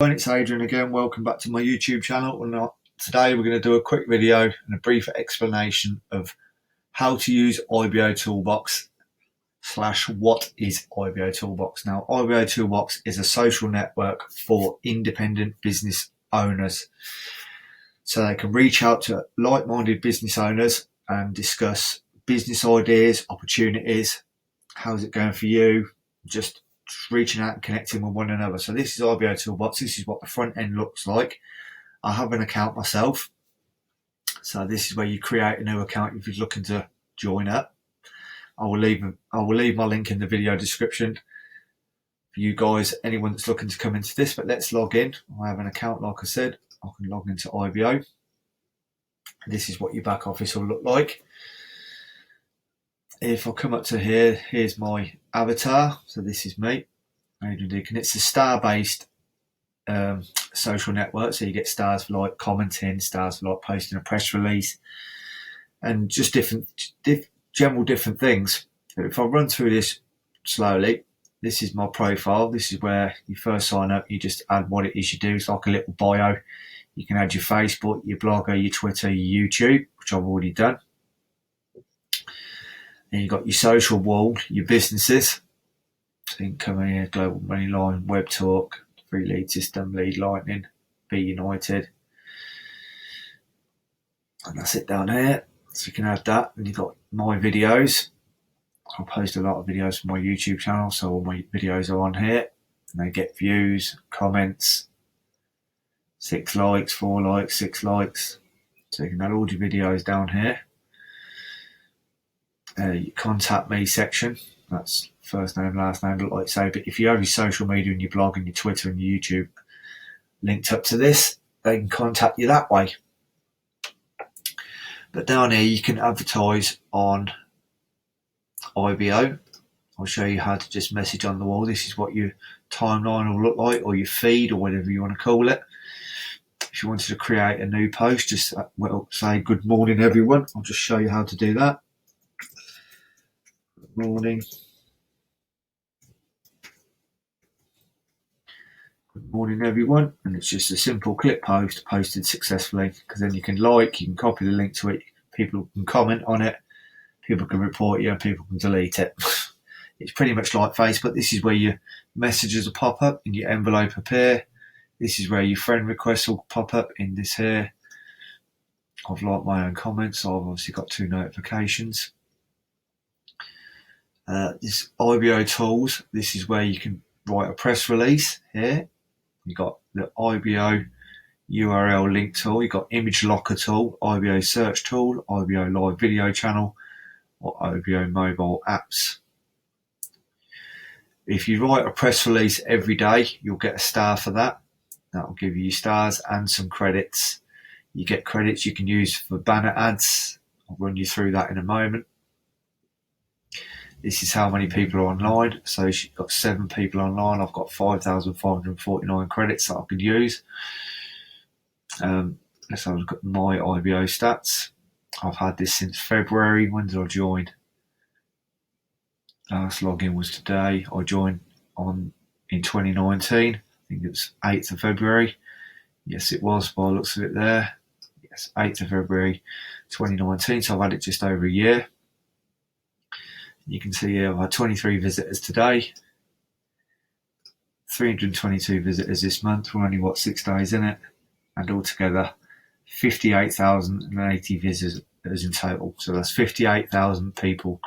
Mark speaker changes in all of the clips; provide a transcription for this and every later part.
Speaker 1: It's Adrian again. Welcome back to my YouTube channel. Today we're going to do a quick video and a brief explanation of how to use Ibo Toolbox / what is Ibo Toolbox. Now, Ibo Toolbox is a social network for independent business owners, so they can reach out to like-minded business owners and discuss business ideas, opportunities. How's it going for you? Just reaching out and connecting with one another. So this is Ibo Toolbox. This is what the front end looks like. I have an account myself, so this is where you create a new account if you're looking to join up. I will leave my link in the video description for you guys, anyone that's looking to come into this. But let's log in. I have an account, like I said. I can log into Ibo. This is what your back office will look like. If I come up to here, here's my avatar. So this is me, Adrian Deacon. It's a star-based social network. So you get stars for like commenting, stars for like posting a press release, and just different things. If I run through this slowly, this is my profile. This is where you first sign up. You just add what it is you do. It's like a little bio. You can add your Facebook, your Blogger, your Twitter, your YouTube, which I've already done. Then you've got your social wall, your businesses. So you can come in here, Global Moneyline, Web Talk, Free Lead System, Lead Lightning, Be United. And that's it down here. So you can add that. And you've got my videos. I post a lot of videos from my YouTube channel, so all my videos are on here. And they get views, comments, 6 likes, 4 likes, 6 likes. So you can add all your videos down here. Your contact me section, that's first name, last name, like I say. But if you have your social media and your blog and your Twitter and your YouTube linked up to this, they can contact you that way. But down here you can advertise on Ibo. I'll show you how to just message on the wall. This is what your timeline will look like, or your feed, or whatever you want to call it. If you wanted to create a new post, just say good morning everyone. I'll just show you how to do that. Good morning. Good morning everyone. And it's just a simple click post, posted successfully, because then you can like, you can copy the link to it, people can comment on it, people can report you, and people can delete it. It's pretty much like Facebook. This is where your messages will pop up and your envelope appear. This is where your friend requests will pop up in this here. I've liked my own comments, so I've obviously got 2 notifications. This Ibo Tools, this is where you can write a press release here. You've got the Ibo URL link tool, you've got image locker tool, Ibo search tool, Ibo live video channel, or Ibo mobile apps. If you write a press release every day, you'll get a star for that. That will give you your stars and some credits. You get credits you can use for banner ads. I'll run you through that in a moment. This is how many people are online. So you've got 7 people online. I've got 5,549 credits that I could use. Let's have a look at my Ibo stats. I've had this since February. When did I join? Last login was today. I joined in 2019. I think it was 8th of February. Yes, it was by the looks of it there. Yes, 8th of February 2019. So I've had it just over a year. You can see here I've had 23 visitors today, 322 visitors this month. We're only 6 days in it, and altogether 58,080 visitors in total. So that's 58,000 people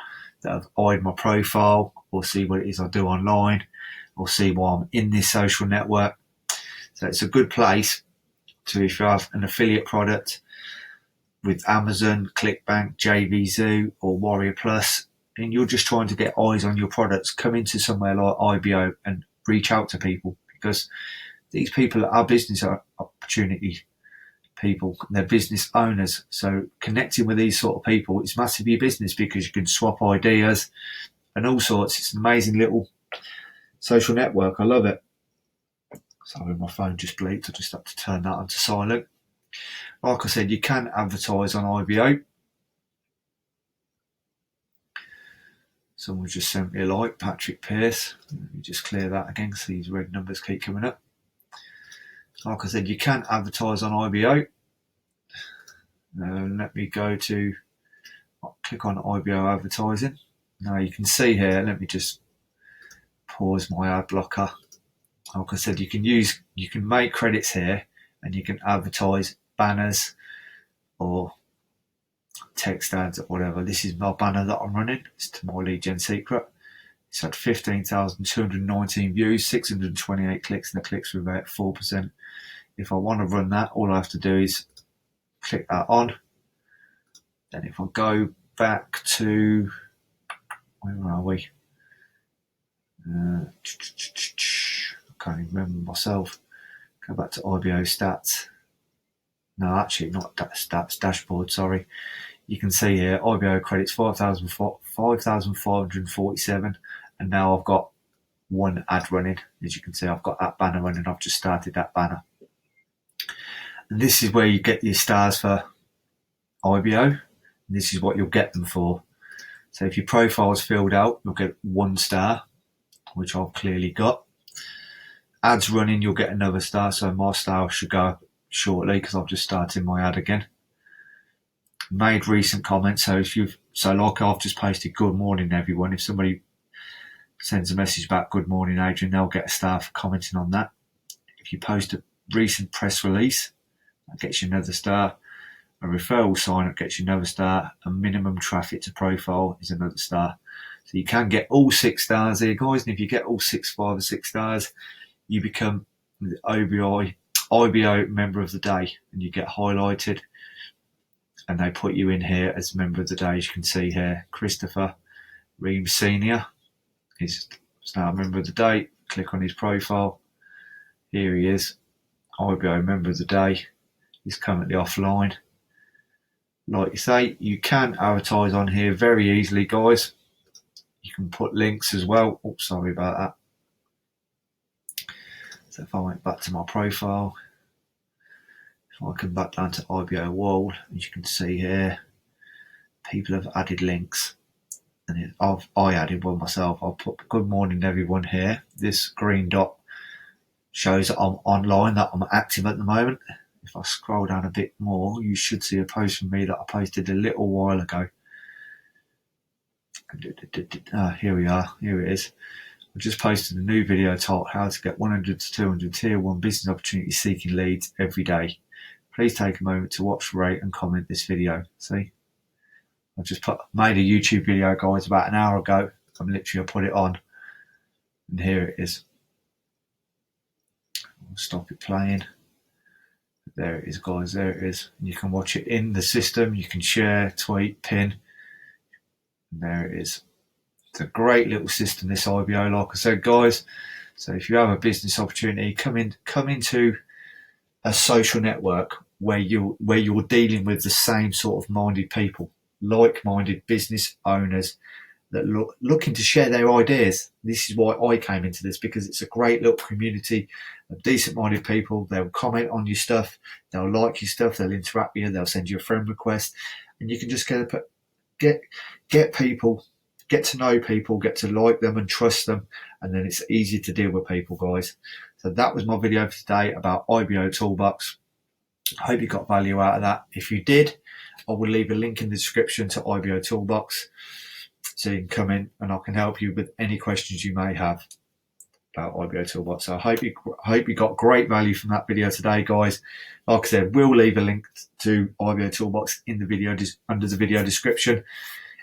Speaker 1: that have eyed my profile, or see what it is I do online, or see why I'm in this social network. So it's a good place to, if you have an affiliate product with Amazon, ClickBank, JVZoo, or Warrior Plus, and you're just trying to get eyes on your products, come into somewhere like Ibo and reach out to people, because these people are business opportunity people, they're business owners. So connecting with these sort of people is massive for your business, because you can swap ideas and all sorts. It's an amazing little social network. I love it. Sorry, my phone just bleeped. I just have to turn that onto silent. Like I said, you can advertise on Ibo. Someone just sent me a like, Patrick Pierce. Let me just clear that again because these red numbers keep coming up. like I said, you can advertise on IBO. Let me go to, I'll click on IBO advertising. Now you can see here, let me just pause my ad blocker. Like I said, you can make credits here and you can advertise banners or text ads or whatever. This is my banner that I'm running. It's to my lead gen secret. It's had 15,219 views, 628 clicks, and the clicks were about 4%. If I want to run that, all I have to do is click that on. Then if I go back to, where are we? I can't even remember myself. Go back to IBO stats. No, actually not stats, dashboard, sorry. You can see here, IBO credits 5,547, and now I've got one ad running. As you can see, I've got that banner running. I've just started that banner. And this is where you get your stars for IBO. And this is what you'll get them for. So if your profile is filled out, you'll get 1 star, which I've clearly got. Ads running, you'll get another star. So my star should go up shortly because I've just started my ad again. Made recent comments. So like I've just posted good morning everyone. If somebody sends a message back, good morning Adrian, they'll get a star for commenting on that. If you post a recent press release, that gets you another star. A referral sign up gets you another star. A minimum traffic to profile is another star. So you can get all 6 stars here, guys. And if you get all 5 or 6 stars, you become the IBO member of the day, and you get highlighted. And they put you in here as member of the day. As you can see here, Christopher Reams Senior is now a member of the day. Click on his profile. Here he is, IBO member of the day. He's currently offline. Like you say, you can advertise on here very easily, guys. You can put links as well. Oh, sorry about that. So if I went back to my profile, if I come back down to IBO wall, as you can see here, people have added links. And I added one myself. I'll put good morning everyone here. This green dot shows that I'm online, that I'm active at the moment. If I scroll down a bit more, you should see a post from me that I posted a little while ago. Here we are. Here it is. I just posted a new video titled How to Get 100 to 200 Tier 1 Business Opportunities Seeking Leads Every Day. Please take a moment to watch, rate and comment this video. See? I just made a YouTube video, guys, about an hour ago. I put it on. And here it is. I'll stop it playing. There it is, guys. There it is. You can watch it in the system. You can share, tweet, pin. And there it is. It's a great little system, this IBO, like I said, guys. So if you have a business opportunity, come into a social network where you're dealing with the same sort of minded people, like-minded business owners that looking to share their ideas. This is why I came into this, because it's a great little community of decent-minded people. They'll comment on your stuff, they'll like your stuff, they'll interact with you, they'll send you a friend request, and you can just get people, get to know people, get to like them and trust them, and then it's easy to deal with people, guys. So that was my video for today about Ibo Toolbox. I hope you got value out of that. If you did, I will leave a link in the description to Ibo Toolbox, so you can come in and I can help you with any questions you may have about Ibo Toolbox. So I hope you got great value from that video today, guys. Like I said, we'll leave a link to Ibo Toolbox in the video under the video description.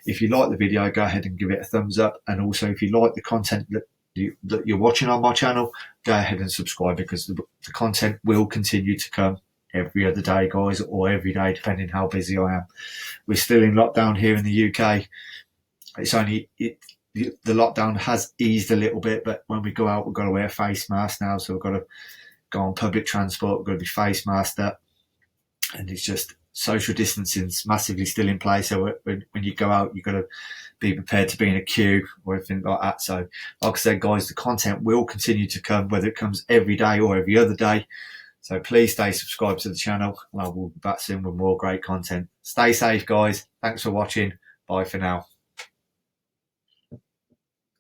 Speaker 1: If you like the video, go ahead and give it a thumbs up. And also, if you like the content that you're watching on my channel, go ahead and subscribe, because the content will continue to come every other day, guys, or every day, depending how busy I am. We're still in lockdown here in the UK. It's only the lockdown has eased a little bit, but when we go out, we've got to wear face masks now. So we've got to go on public transport, we've got to be face masked up, and it's just social distancing's massively still in place. So when you go out, you've got to be prepared to be in a queue or anything like that. So like I said, guys, the content will continue to come, whether it comes every day or every other day. So please stay subscribed to the channel, and I will be back soon with more great content. Stay safe, guys. Thanks for watching. Bye for now.